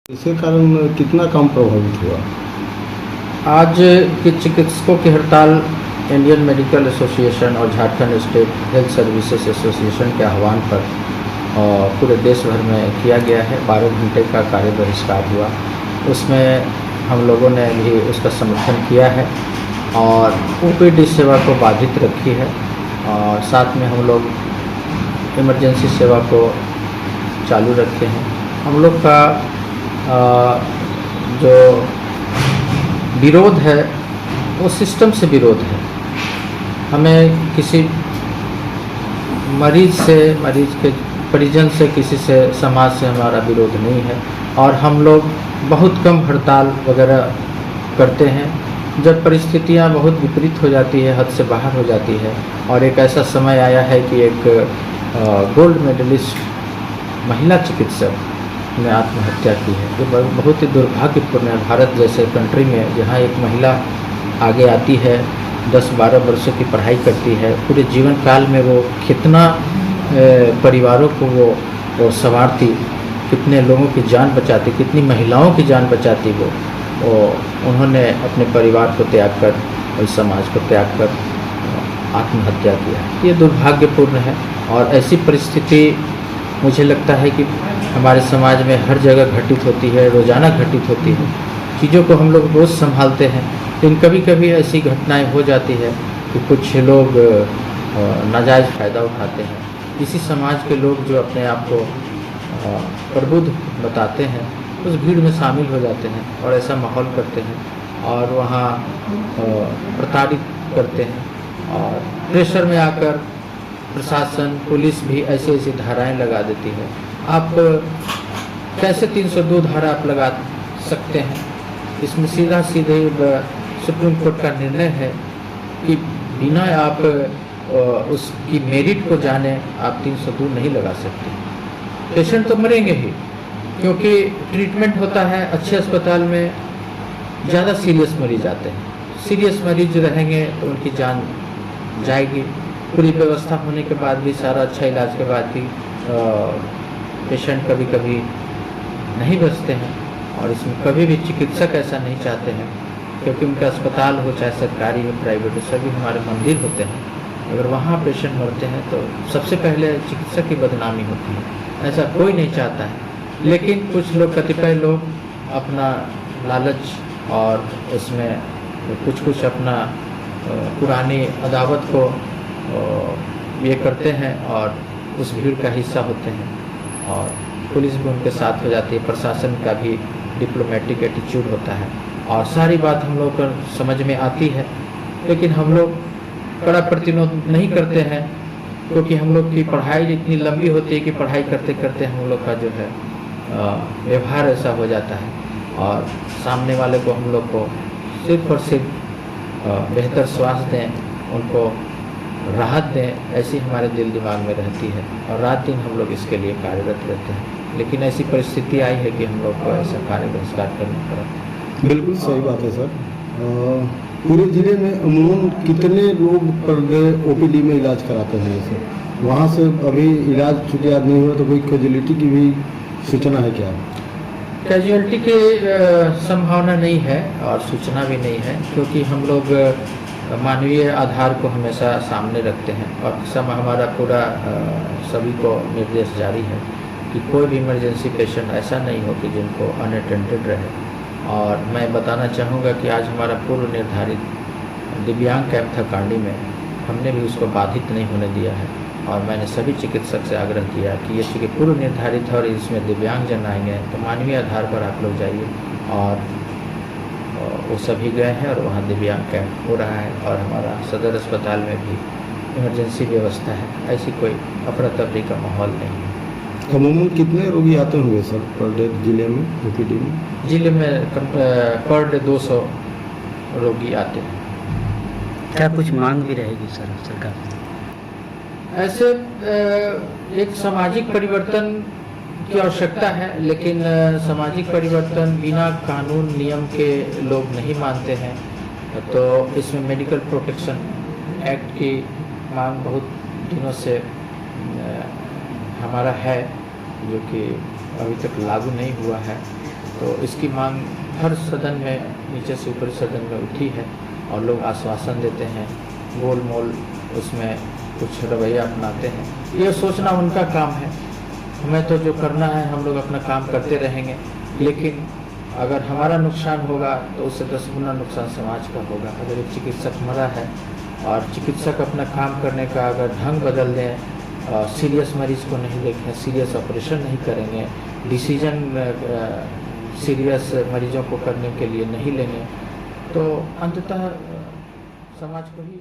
इसके कारण कितना काम प्रभावित हुआ? आज की चिकित्सकों की हड़ताल इंडियन मेडिकल एसोसिएशन और Jharkhand state health services association के आह्वान पर पूरे देश भर में किया गया है। 12 घंटे का कार्य बहिष्कार हुआ, उसमें हम लोगों ने भी उसका समर्थन किया है और ओपीडी सेवा को बाधित रखी है और साथ में हम लोग इमरजेंसी सेवा को चालू रखे हैं। हम लोग का जो विरोध है वो सिस्टम से विरोध है। हमें किसी मरीज के परिजन से, किसी से, समाज से हमारा विरोध नहीं है और हम लोग बहुत कम हड़ताल वगैरह करते हैं। जब परिस्थितियां बहुत विपरीत हो जाती है, हद से बाहर हो जाती है और एक ऐसा समय आया है कि एक गोल्ड मेडलिस्ट महिला चिकित्सक ने आत्महत्या की है। ये बहुत ही दुर्भाग्यपूर्ण है। भारत जैसे कंट्री में जहाँ एक महिला आगे आती है, 10-12 वर्षों की पढ़ाई करती है, पूरे जीवन काल में वो कितना परिवारों को वो संवारती, कितने लोगों की जान बचाती, कितनी महिलाओं की जान बचाती वो उन्होंने अपने परिवार को त्याग कर और समाज को त्याग कर आत्महत्या किया। ये दुर्भाग्यपूर्ण है और ऐसी परिस्थिति मुझे लगता है कि हमारे समाज में हर जगह घटित होती है, रोज़ाना घटित होती है। चीज़ों को हम लोग रोज़ संभालते हैं, लेकिन कभी कभी ऐसी घटनाएं हो जाती है कि कुछ लोग नाजायज़ फ़ायदा उठाते हैं। इसी समाज के लोग जो अपने आप को प्रबुद्ध बताते हैं, उस भीड़ में शामिल हो जाते हैं और ऐसा माहौल करते हैं और वहाँ प्रताड़ित करते हैं और प्रेशर में आकर प्रशासन, पुलिस भी ऐसी धाराएं लगा देती है। आप कैसे 302 धारा आप लगा सकते हैं? इसमें सीधे सुप्रीम कोर्ट का निर्णय है कि बिना आप उसकी मेरिट को जाने आप 302 नहीं लगा सकते। पेशेंट तो मरेंगे ही, क्योंकि ट्रीटमेंट होता है अच्छे अस्पताल में, ज़्यादा सीरियस मरीज आते हैं। सीरियस मरीज रहेंगे तो उनकी जान जाएगी। पूरी व्यवस्था होने के बाद भी, सारा अच्छा इलाज के बाद भी पेशेंट कभी कभी नहीं बचते हैं और इसमें कभी भी चिकित्सक ऐसा नहीं चाहते हैं, क्योंकि उनका अस्पताल हो, चाहे सरकारी हो, प्राइवेट हो, सभी हमारे मंदिर होते हैं। अगर वहाँ पेशेंट मरते हैं तो सबसे पहले चिकित्सक की बदनामी होती है। ऐसा कोई नहीं चाहता है, लेकिन कुछ लोग, कतिपय लोग अपना लालच और उसमें कुछ अपना पुरानी अदावत को ये करते हैं और उस भीड़ का हिस्सा होते हैं और पुलिस भी उनके साथ हो जाती है। प्रशासन का भी डिप्लोमेटिक एटीट्यूड होता है और सारी बात हम लोग को समझ में आती है, लेकिन हम लोग कड़ा प्रतिरोध नहीं करते हैं, क्योंकि हम लोग की पढ़ाई इतनी लंबी होती है कि पढ़ाई करते करते हम लोग का जो है व्यवहार ऐसा हो जाता है और सामने वाले को हम लोग को सिर्फ और सिर्फ बेहतर स्वास्थ्य दें, उनको राहत दें, ऐसी हमारे दिल दिमाग में रहती है और रात दिन हम लोग इसके लिए कार्यरत रहते हैं। लेकिन ऐसी परिस्थिति आई है कि हम लोग को ऐसा कार्य बहिष्कार करना पड़ा। बिल्कुल सही बात है सर। पूरे जिले में अमूमन कितने लोग पर डे ओपीडी में इलाज कराते हैं? ऐसे वहाँ से अभी इलाज चूँकि आज नहीं हुआ तो कोई कैजुअलिटी की भी सूचना है क्या? कैजुअलिटी की संभावना नहीं है और सूचना भी नहीं है, क्योंकि हम लोग मानवीय आधार को हमेशा सामने रखते हैं और हमारा पूरा सभी को निर्देश जारी है कि कोई भी इमरजेंसी पेशेंट ऐसा नहीं हो कि जिनको अनअटेंडेड रहे। और मैं बताना चाहूँगा कि आज हमारा पूर्व निर्धारित दिव्यांग कैंप था कांडी में, हमने भी उसको बाधित नहीं होने दिया है और मैंने सभी चिकित्सक से आग्रह किया कि ये चूँकि पूर्व निर्धारित है और इसमें दिव्यांग जन आएंगे तो मानवीय आधार पर आप लोग जाइए। और वो सभी गए हैं और वहाँ दिव्यांग कैंप हो रहा है और हमारा सदर अस्पताल में भी इमरजेंसी व्यवस्था है। ऐसी कोई अफरा तफरी का माहौल नहीं है। अमूमन कितने रोगी आते होंगे सर पर डे जिले में, ओपीडी में? जिले में पर डे 200 रोगी आते हैं। क्या कुछ मांग भी रहेगी सर सरकार से? ऐसे एक सामाजिक परिवर्तन की आवश्यकता है, लेकिन सामाजिक परिवर्तन बिना कानून नियम के लोग नहीं मानते हैं, तो इसमें मेडिकल प्रोटेक्शन एक्ट की मांग बहुत दिनों से हमारा है, जो कि अभी तक लागू नहीं हुआ है। तो इसकी मांग हर सदन में, नीचे से ऊपरी सदन में उठी है और लोग आश्वासन देते हैं, गोल मोल उसमें कुछ रवैया अपनाते हैं। ये सोचना उनका काम है, हमें तो जो करना है हम लोग अपना काम करते रहेंगे, लेकिन अगर हमारा नुकसान होगा तो उससे 10 गुना नुकसान समाज का होगा। अगर एक चिकित्सक मरा है और चिकित्सक अपना काम करने का अगर ढंग बदल दें, सीरियस मरीज को नहीं देखें, सीरियस ऑपरेशन नहीं करेंगे, डिसीजन सीरियस मरीजों को करने के लिए नहीं लेंगे, तो अंततः समाज को ही